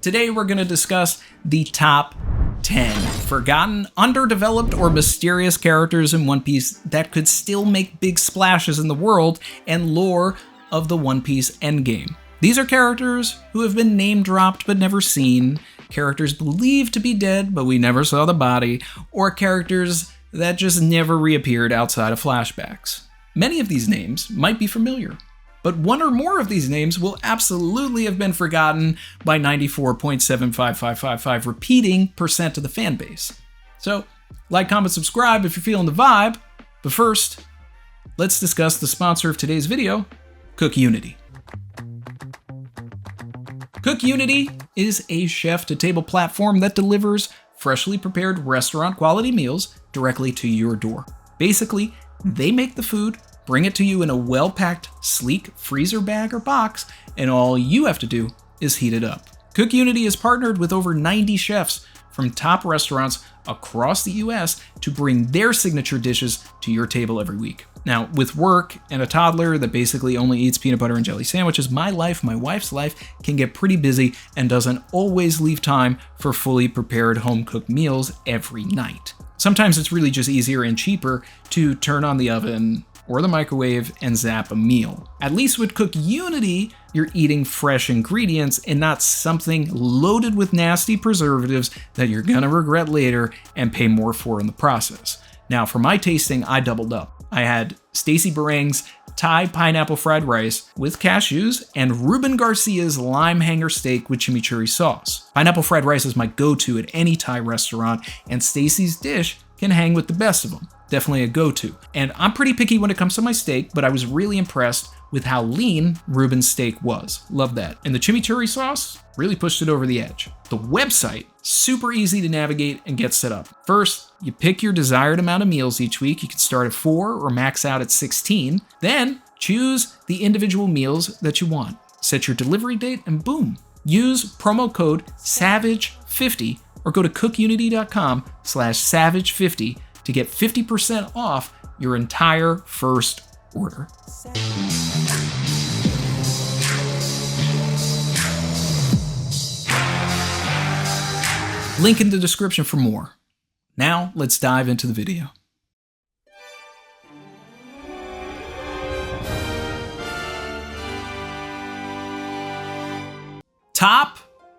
Today we're going to discuss the top 10 forgotten, underdeveloped, or mysterious characters in One Piece that could still make big splashes in the world and lore of the One Piece endgame. These are characters who have been name-dropped but never seen, characters believed to be dead but we never saw the body, or characters that just never reappeared outside of flashbacks. Many of these names might be familiar, but one or more of these names will absolutely have been forgotten by 94.75555 repeating percent of the fan base. So, like, comment, subscribe if you're feeling the vibe. But first, let's discuss the sponsor of today's video, CookUnity. CookUnity is a chef-to-table platform that delivers freshly prepared restaurant-quality meals directly to your door. Basically, they make the food, bring it to you in a well-packed, sleek freezer bag or box, and all you have to do is heat it up. CookUnity is partnered with over 90 chefs from top restaurants across the US to bring their signature dishes to your table every week. Now, with work and a toddler that basically only eats peanut butter and jelly sandwiches, my life, my wife's life, can get pretty busy and doesn't always leave time for fully prepared home-cooked meals every night. Sometimes it's really just easier and cheaper to turn on the oven or the microwave and zap a meal. At least with CookUnity, you're eating fresh ingredients and not something loaded with nasty preservatives that you're gonna regret later and pay more for in the process. Now, for my tasting, I doubled up. I had Stacey Barang's Thai pineapple fried rice with cashews and Ruben Garcia's lime hanger steak with chimichurri sauce. Pineapple fried rice is my go-to at any Thai restaurant, and Stacey's dish can hang with the best of them. Definitely a go-to. And I'm pretty picky when it comes to my steak, but I was really impressed with how lean Ruben's steak was. Love that. And the chimichurri sauce really pushed it over the edge. The website, super easy to navigate and get set up. First, you pick your desired amount of meals each week. You can start at 4 or max out at 16. Then choose the individual meals that you want. Set your delivery date and boom. Use promo code SAVAGE50 or go to cookunity.com/savage50 to get 50% off your entire first order. Link in the description for more. Now, let's dive into the video. Top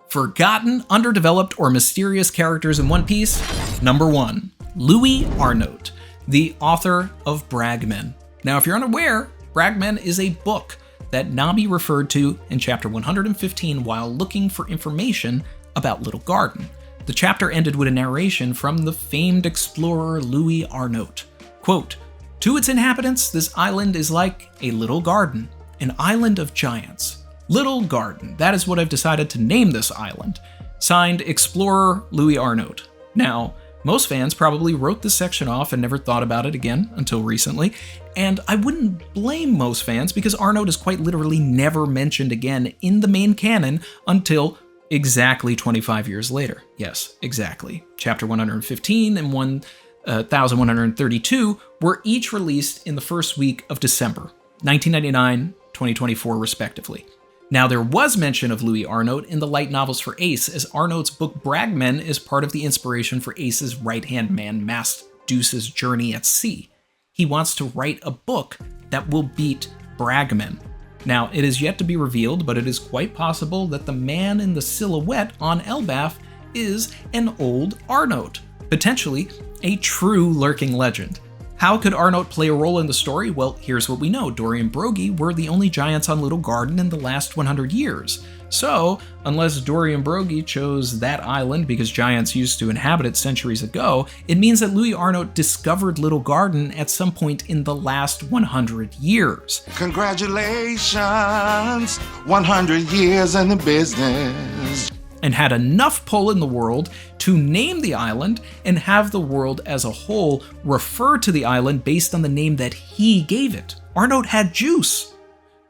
forgotten, underdeveloped, or mysterious characters in One Piece. Number 1. Louis Arnaut, the author of Bragmen. Now, if you're unaware, Bragmen is a book that Nami referred to in chapter 115 while looking for information about Little Garden. The chapter ended with a narration from the famed explorer Louis Arnaut. Quote, "To its inhabitants, this island is like a little garden, an island of giants. Little Garden, that is what I've decided to name this island. Signed, Explorer Louis Arnaut." Now, most fans probably wrote this section off and never thought about it again until recently, and I wouldn't blame most fans because Arnaut is quite literally never mentioned again in the main canon until exactly 25 years later. Yes, exactly. Chapter 115 and 1132 were each released in the first week of December, 1999, 2024 respectively. Now, there was mention of Louis Arnaut in the light novels for Ace, as Arnaut's book Bragmen is part of the inspiration for Ace's right-hand man Masdeuce's journey at sea. He wants to write a book that will beat Bragmen. Now, it is yet to be revealed, but it is quite possible that the man in the silhouette on Elbaf is an old Arnaut, potentially a true lurking legend. How could Arnaut play a role in the story? Well, here's what we know. Dory and Brogy were the only giants on Little Garden in the last 100 years. So, unless Dory and Brogy chose that island because giants used to inhabit it centuries ago, it means that Louis Arnaut discovered Little Garden at some point in the last 100 years. Congratulations, 100 years in the business. And had enough pull in the world to name the island and have the world as a whole refer to the island based on the name that he gave it. Arnaut had juice.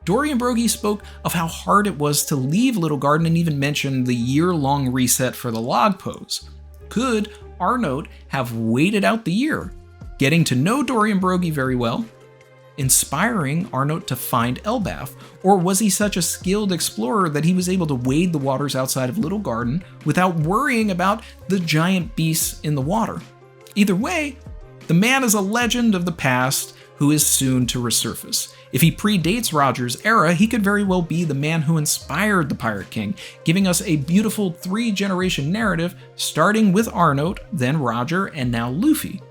Dory and Brogy spoke of how hard it was to leave Little Garden and even mentioned the year-long reset for the log pose. Could Arnaut have waited out the year, getting to know Dory and Brogy very well, inspiring Arnott to find Elbaf? Or was he such a skilled explorer that he was able to wade the waters outside of Little Garden without worrying about the giant beasts in the water? Either way, the man is a legend of the past who is soon to resurface. If he predates Roger's era, he could very well be the man who inspired the Pirate King, giving us a beautiful 3-generation narrative starting with Arnott, then Roger, and now Luffy.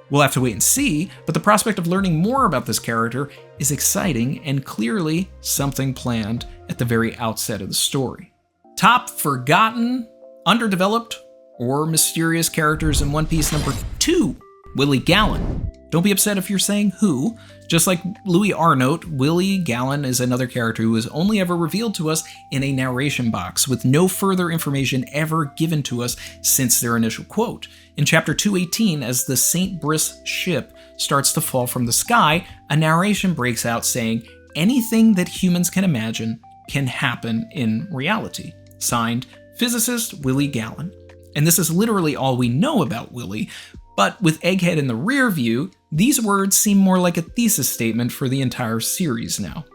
We'll have to wait and see, but the prospect of learning more about this character is exciting and clearly something planned at the very outset of the story. Top forgotten, underdeveloped, or mysterious characters in One Piece number 2, Willie Gallen. Don't be upset if you're saying who. Just like Louis Arnott, Willie Gallen is another character who was only ever revealed to us in a narration box, with no further information ever given to us since their initial quote. In chapter 218, as the St. Brice ship starts to fall from the sky, a narration breaks out saying, "Anything that humans can imagine can happen in reality." Signed, physicist Willie Gallen. And this is literally all we know about Willie, but with Egghead in the rear view, these words seem more like a thesis statement for the entire series now,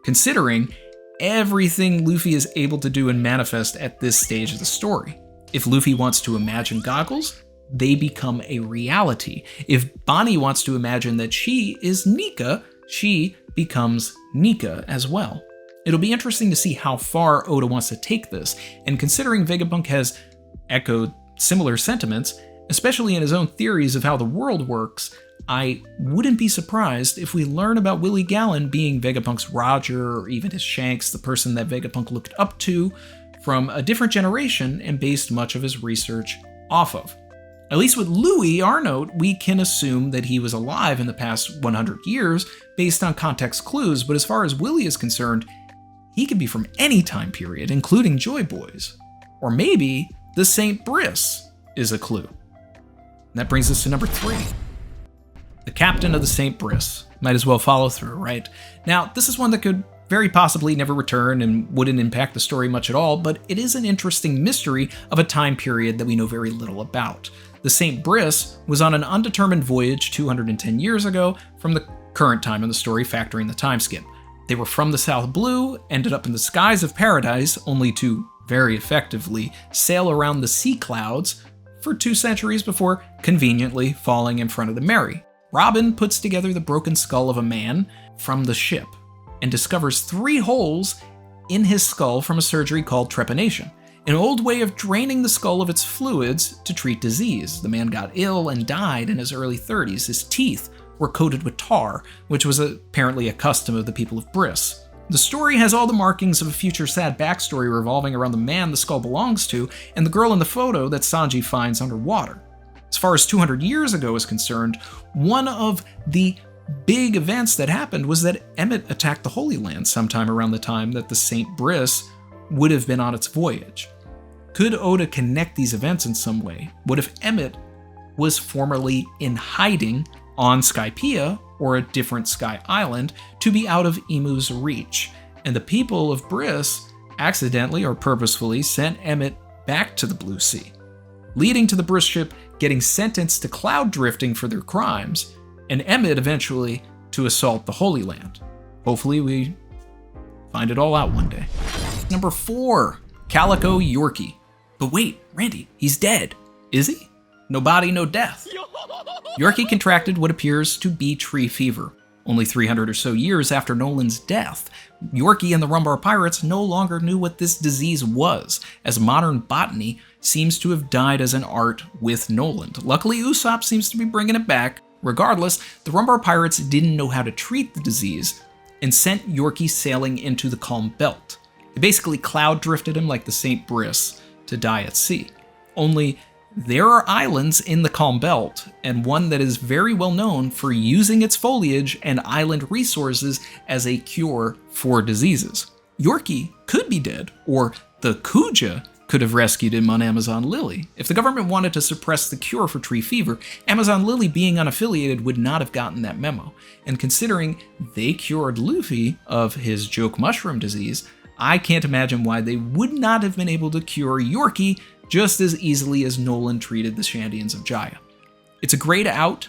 considering everything Luffy is able to do and manifest at this stage of the story. If Luffy wants to imagine goggles, they become a reality. If Bonnie wants to imagine that she is Nika, she becomes Nika as well. It'll be interesting to see how far Oda wants to take this, and considering Vegapunk has echoed similar sentiments, especially in his own theories of how the world works, I wouldn't be surprised if we learn about Willie Gallen being Vegapunk's Roger, or even his Shanks, the person that Vegapunk looked up to, from a different generation and based much of his research off of. At least with Louis Arnott, we can assume that he was alive in the past 100 years based on context clues, but as far as Willie is concerned, he could be from any time period, including Joy-Boys. Or maybe the St. Brice is a clue. And that brings us to number 3. The captain of the St. Brice. Might as well follow through, right? Now, this is one that could very possibly never return and wouldn't impact the story much at all, but it is an interesting mystery of a time period that we know very little about. The St. Brice was on an undetermined voyage 210 years ago from the current time of the story, factoring the time skip. They were from the South Blue, ended up in the skies of paradise, only to very effectively sail around the sea clouds for 2 centuries before conveniently falling in front of the Mary. Robin puts together the broken skull of a man from the ship and discovers 3 holes in his skull from a surgery called trepanation, an old way of draining the skull of its fluids to treat disease. The man got ill and died in his early 30s. His teeth were coated with tar, which was apparently a custom of the people of Brice. The story has all the markings of a future sad backstory revolving around the man the skull belongs to and the girl in the photo that Sanji finds underwater. As far as 200 years ago is concerned, one of the big events that happened was that Emmett attacked the Holy Land sometime around the time that the St. Brice would have been on its voyage. Could Oda connect these events in some way? What if Emmett was formerly in hiding on Skypiea, or a different sky island, to be out of Imu's reach, and the people of Brice accidentally or purposefully sent Emmett back to the Blue Sea, leading to the Brice ship getting sentenced to cloud drifting for their crimes, and Emmett eventually to assault the Holy Land. Hopefully we find it all out one day. Number 4, Calico Yorkie. But wait, Randy, he's dead. Is he? No body, no death. Yorkie contracted what appears to be tree fever. Only 300 or so years after Nolan's death, Yorkie and the Rumbar Pirates no longer knew what this disease was, as modern botany seems to have died as an art with Nolan. Luckily, Usopp seems to be bringing it back. Regardless, the Rumbar Pirates didn't know how to treat the disease and sent Yorkie sailing into the Calm Belt. They basically cloud drifted him like the St. Brice to die at sea. Only there are islands in the Calm Belt, and one that is very well known for using its foliage and island resources as a cure for diseases. Yorkie could be dead, or the Kuja could have rescued him on Amazon Lily. If the government wanted to suppress the cure for tree fever, Amazon Lily being unaffiliated would not have gotten that memo. And considering they cured Luffy of his joke mushroom disease, I can't imagine why they would not have been able to cure Yorkie just as easily as Nolan treated the Shandians of Jaya. It's a great out,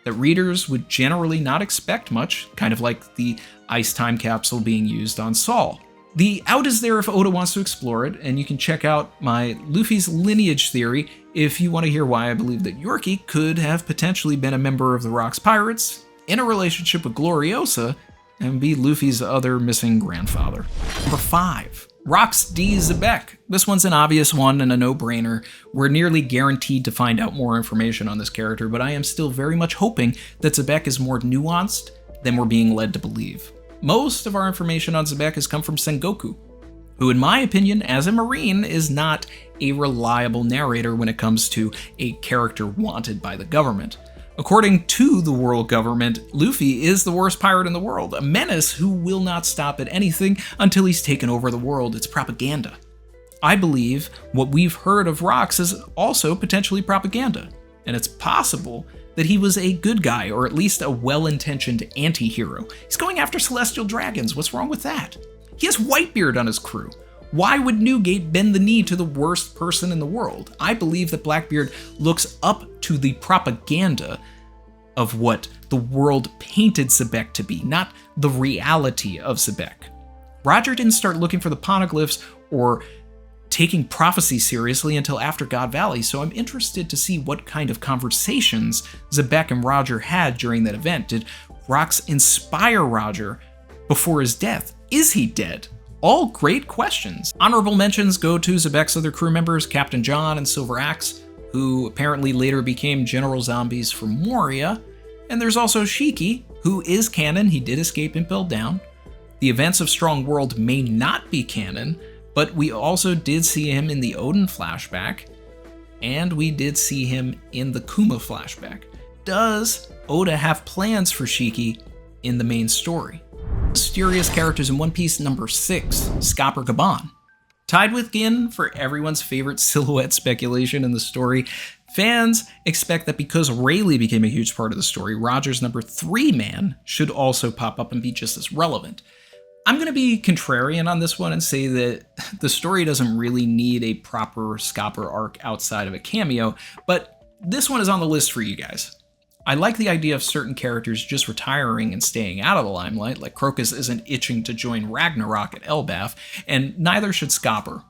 that readers would generally not expect much, kind of like the ice time capsule being used on Saul. The out is there if Oda wants to explore it, and you can check out my Luffy's lineage theory if you want to hear why I believe that Yorkie could have potentially been a member of the Rocks Pirates, in a relationship with Gloriosa, and be Luffy's other missing grandfather. Number 5. Rocks D. Xebec. This one's an obvious one and a no-brainer. We're nearly guaranteed to find out more information on this character, but I am still very much hoping that Xebec is more nuanced than we're being led to believe. Most of our information on Xebec has come from Sengoku, who in my opinion, as a Marine, is not a reliable narrator when it comes to a character wanted by the government. According to the world government, Luffy is the worst pirate in the world, a menace who will not stop at anything until he's taken over the world. It's propaganda. I believe what we've heard of Rocks is also potentially propaganda, and it's possible that he was a good guy, or at least a well-intentioned anti-hero. He's going after celestial dragons. What's wrong with that? He has Whitebeard on his crew. Why would Newgate bend the knee to the worst person in the world? I believe that Blackbeard looks up to the propaganda of what the world painted Xebec to be, not the reality of Xebec. Roger didn't start looking for the poneglyphs or taking prophecy seriously until after God Valley, so I'm interested to see what kind of conversations Xebec and Roger had during that event. Did Rocks inspire Roger before his death? Is he dead? All great questions. Honorable mentions go to Xebec's other crew members, Captain John and Silver Axe, who apparently later became General Zombies for Moria. And there's also Shiki, who is canon. He did escape Impel Down. The events of Strong World may not be canon, but we also did see him in the Odin flashback, and we did see him in the Kuma flashback. Does Oda have plans for Shiki in the main story? Mysterious characters in One Piece number 6, Scopper Gaban. Tied with Gin for everyone's favorite silhouette speculation in the story, fans expect that because Rayleigh became a huge part of the story, Roger's number 3 man should also pop up and be just as relevant. I'm going to be contrarian on this one and say that the story doesn't really need a proper Scopper arc outside of a cameo, but this one is on the list for you guys. I like the idea of certain characters just retiring and staying out of the limelight, like Crocus isn't itching to join Ragnarok at Elbaf, and neither should Scopper.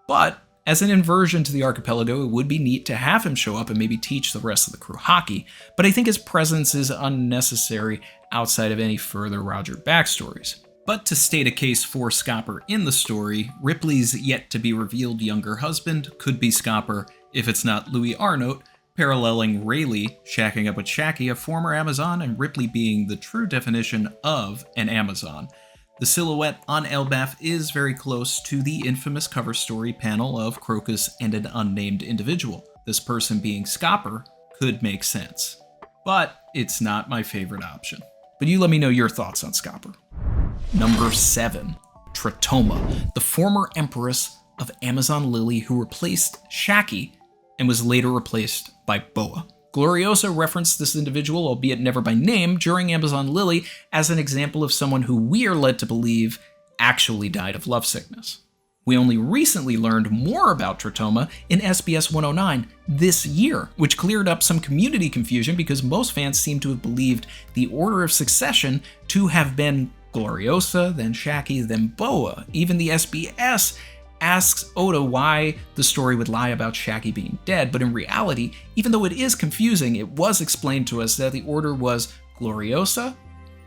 But as an inversion to the archipelago, it would be neat to have him show up and maybe teach the rest of the crew hockey, but I think his presence is unnecessary outside of any further Roger backstories. But to state a case for Scopper in the story, Ripley's yet-to-be-revealed younger husband could be Scopper if it's not Louis Arnott, paralleling Rayleigh shacking up with Shaki, a former Amazon, and Ripley being the true definition of an Amazon. The silhouette on Elbaf is very close to the infamous cover story panel of Crocus and an unnamed individual. This person being Scopper could make sense, but it's not my favorite option. But you let me know your thoughts on Scopper. Number 7, Tritoma, the former empress of Amazon Lily who replaced Shaki and was later replaced by Boa. Gloriosa referenced this individual, albeit never by name, during Amazon Lily as an example of someone who we are led to believe actually died of lovesickness. We only recently learned more about Tritoma in SBS 109 this year, which cleared up some community confusion because most fans seem to have believed the order of succession to have been Gloriosa, then Shaki, then Boa. Even the SBS asks Oda why the story would lie about Shaki being dead, but in reality, even though it is confusing, it was explained to us that the order was Gloriosa,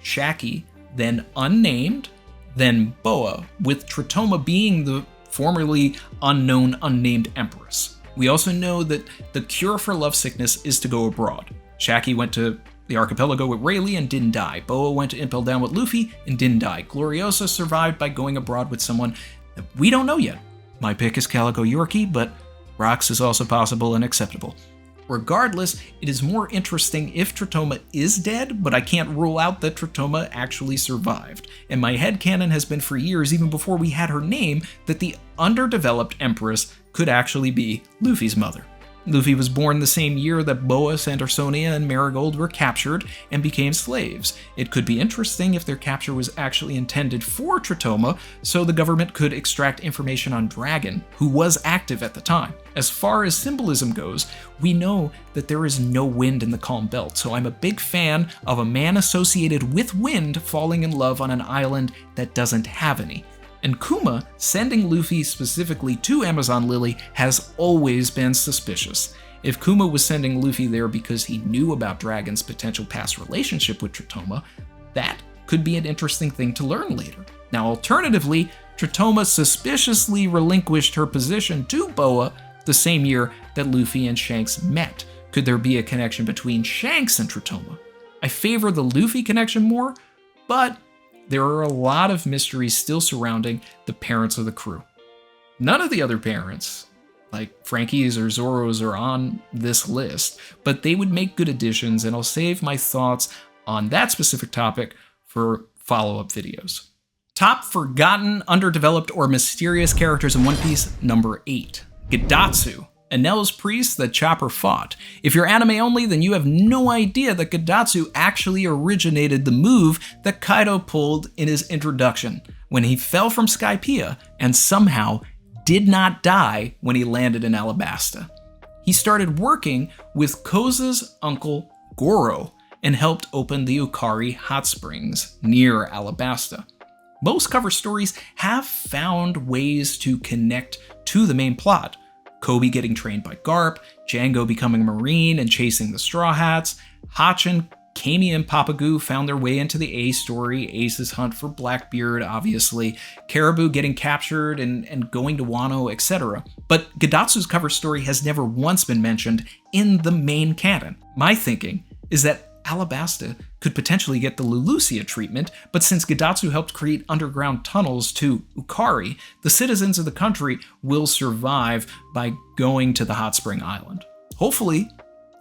Shaki, then unnamed, then Boa, with Tritoma being the formerly unknown, unnamed empress. We also know that the cure for lovesickness is to go abroad. Shaki went to the archipelago with Rayleigh and didn't die. Boa went to Impel Down with Luffy and didn't die. Gloriosa survived by going abroad with someone that we don't know yet. My pick is Calico Yorkie, but Rocks is also possible and acceptable. Regardless, it is more interesting if Tritoma is dead, but I can't rule out that Tritoma actually survived. And my headcanon has been for years, even before we had her name, that the underdeveloped Empress could actually be Luffy's mother. Luffy was born the same year that Boa, Sandersonia, and Marigold were captured and became slaves. It could be interesting if their capture was actually intended for Tritoma, so the government could extract information on Dragon, who was active at the time. As far as symbolism goes, we know that there is no wind in the Calm Belt, so I'm a big fan of a man associated with wind falling in love on an island that doesn't have any. And Kuma sending Luffy specifically to Amazon Lily has always been suspicious. If Kuma was sending Luffy there because he knew about Dragon's potential past relationship with Tritoma, that could be an interesting thing to learn later. Now, alternatively, Tritoma suspiciously relinquished her position to Boa the same year that Luffy and Shanks met. Could there be a connection between Shanks and Tritoma? I favor the Luffy connection more, but there are a lot of mysteries still surrounding the parents of the crew. None of the other parents, like Frankie's or Zoro's, are on this list, but they would make good additions, and I'll save my thoughts on that specific topic for follow-up videos. Top forgotten, underdeveloped, or mysterious characters in One Piece, number 8. Gidatsu, Enel's priest that Chopper fought. If you're anime only, then you have no idea that Gidatsu actually originated the move that Kaido pulled in his introduction, when he fell from Skypiea and somehow did not die when he landed in Alabasta. He started working with Koza's uncle Goro and helped open the Ukari hot springs near Alabasta. Most cover stories have found ways to connect to the main plot. Kobe getting trained by Garp, Django becoming a Marine and chasing the Straw Hats, Hachin, Kami, and Papagoo found their way into the Ace story, Ace's hunt for Blackbeard, obviously, Caribou getting captured and going to Wano, etc. But Gidatsu's cover story has never once been mentioned in the main canon. My thinking is that Alabasta could potentially get the Lulusia treatment, but since Gidatsu helped create underground tunnels to Ukari, the citizens of the country will survive by going to the hot spring island. Hopefully,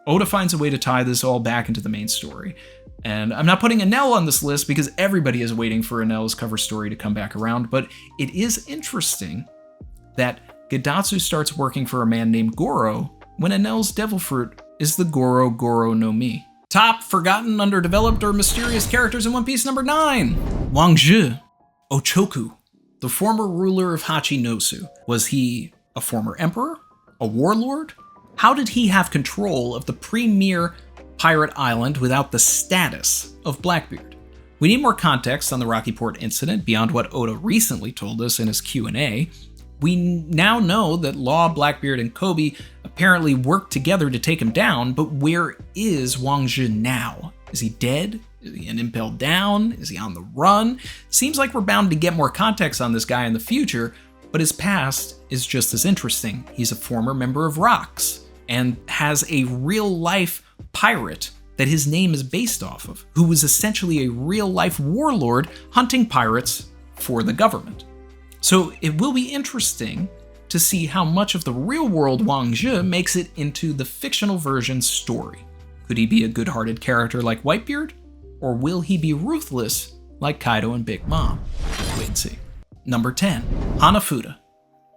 Oda finds a way to tie this all back into the main story. And I'm not putting Enel on this list because everybody is waiting for Enel's cover story to come back around, but it is interesting that Gidatsu starts working for a man named Goro when Enel's devil fruit is the Goro Goro no Mi. Top forgotten, underdeveloped, or mysterious characters in One Piece, number 9. Wang Zhi, Ochoku, the former ruler of Hachinosu. Was he a former emperor? A warlord? How did he have control of the premier pirate island without the status of Blackbeard? We need more context on the Rocky Port incident beyond what Oda recently told us in his Q&A. We now know that Law, Blackbeard, and Kobe apparently worked together to take him down, but where is Wang Zhi now? Is he dead? Is he an impelled down? Is he on the run? Seems like we're bound to get more context on this guy in the future, but his past is just as interesting. He's a former member of Rox and has a real-life pirate that his name is based off of, who was essentially a real-life warlord hunting pirates for the government. So it will be interesting to see how much of the real-world Wang Zhi makes it into the fictional version's story. Could he be a good-hearted character like Whitebeard? Or will he be ruthless like Kaido and Big Mom? Wait and see. Number 10. Hanafuda.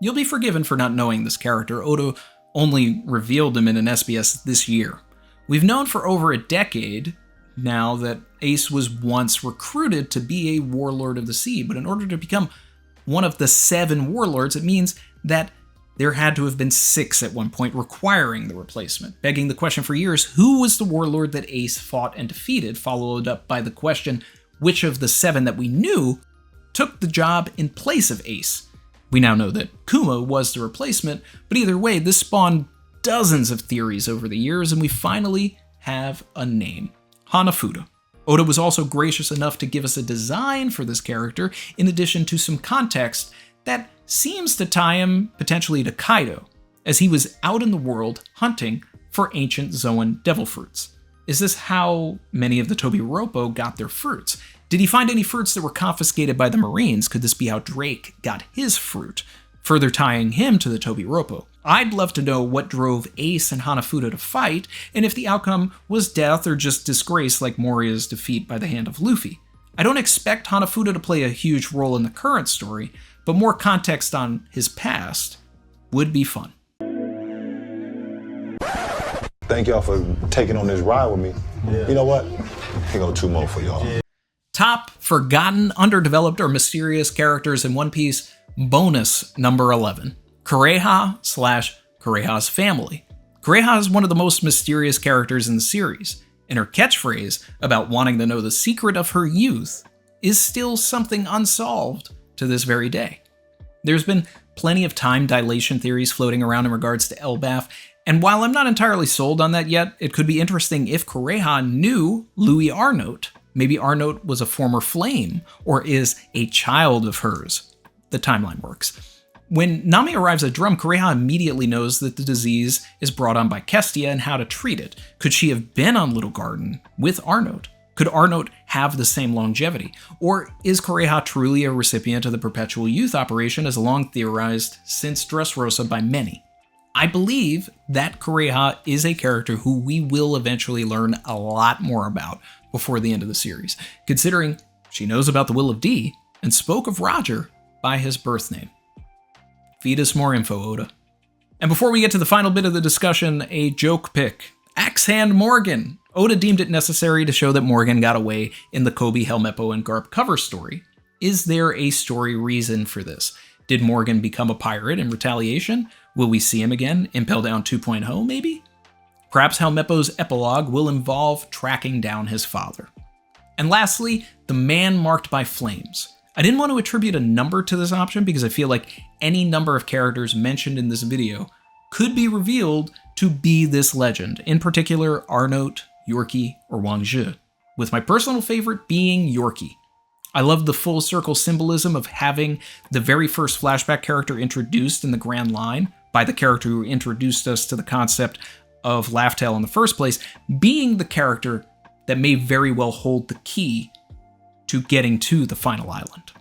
You'll be forgiven for not knowing this character. Oda only revealed him in an SBS this year. We've known for over a decade now that Ace was once recruited to be a warlord of the sea, but in order to become one of the 7 warlords, it means that there had to have been 6 at one point requiring the replacement, begging the question for years, who was the warlord that Ace fought and defeated, followed up by the question, which of the 7 that we knew took the job in place of Ace? We now know that Kuma was the replacement, but either way, this spawned dozens of theories over the years, and we finally have a name, Hanafuda. Oda was also gracious enough to give us a design for this character, in addition to some context that seems to tie him potentially to Kaido, as he was out in the world hunting for ancient Zoan devil fruits. Is this how many of the Tobiropo got their fruits? Did he find any fruits that were confiscated by the Marines? Could this be how Drake got his fruit, further tying him to the Tobiropo? I'd love to know what drove Ace and Hanafuda to fight, and if the outcome was death or just disgrace like Moria's defeat by the hand of Luffy. I don't expect Hanafuda to play a huge role in the current story, but more context on his past would be fun. Thank y'all for taking on this ride with me. Yeah. You know what? Here go 2 more for y'all. Yeah. Top forgotten, underdeveloped, or mysterious characters in One Piece, bonus number 11. Kureha/Kureha's family. Kureha is one of the most mysterious characters in the series, and her catchphrase about wanting to know the secret of her youth is still something unsolved to this very day. There's been plenty of time dilation theories floating around in regards to Elbaf, and while I'm not entirely sold on that yet, it could be interesting if Kureha knew Louis Arnaut. Maybe Arnaut was a former flame, or is a child of hers. The timeline works. When Nami arrives at Drum, Kureha immediately knows that the disease is brought on by Kestia and how to treat it. Could she have been on Little Garden with Arnaut? Could Arnaut have the same longevity? Or is Kureha truly a recipient of the Perpetual Youth operation as long theorized since Dressrosa by many? I believe that Kureha is a character who we will eventually learn a lot more about before the end of the series, considering she knows about the Will of D and spoke of Roger by his birth name. Feed us more info, Oda. And before we get to the final bit of the discussion, a joke pick. Axe Hand Morgan. Oda deemed it necessary to show that Morgan got away in the Kobe, Helmeppo, and Garp cover story. Is there a story reason for this? Did Morgan become a pirate in retaliation? Will we see him again? Impel Down 2.0, maybe? Perhaps Helmeppo's epilogue will involve tracking down his father. And lastly, the man marked by flames. I didn't want to attribute a number to this option because I feel like any number of characters mentioned in this video could be revealed to be this legend, in particular Arnaut, Yorkie, or Wang Zhi, with my personal favorite being Yorkie. I love the full circle symbolism of having the very first flashback character introduced in the Grand Line by the character who introduced us to the concept of Laugh-Tale in the first place, being the character that may very well hold the key to getting to the final island.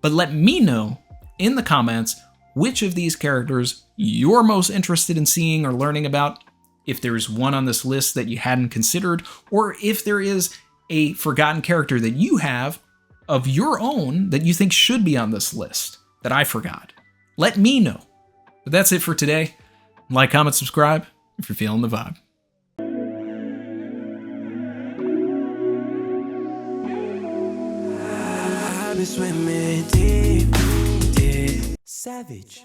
But let me know in the comments which of these characters you're most interested in seeing or learning about, if there's one on this list that you hadn't considered, or if there is a forgotten character that you have of your own that you think should be on this list that I forgot. Let me know. But that's it for today. Like, comment, subscribe if you're feeling the vibe. I've been swimming deep, deep. Savage.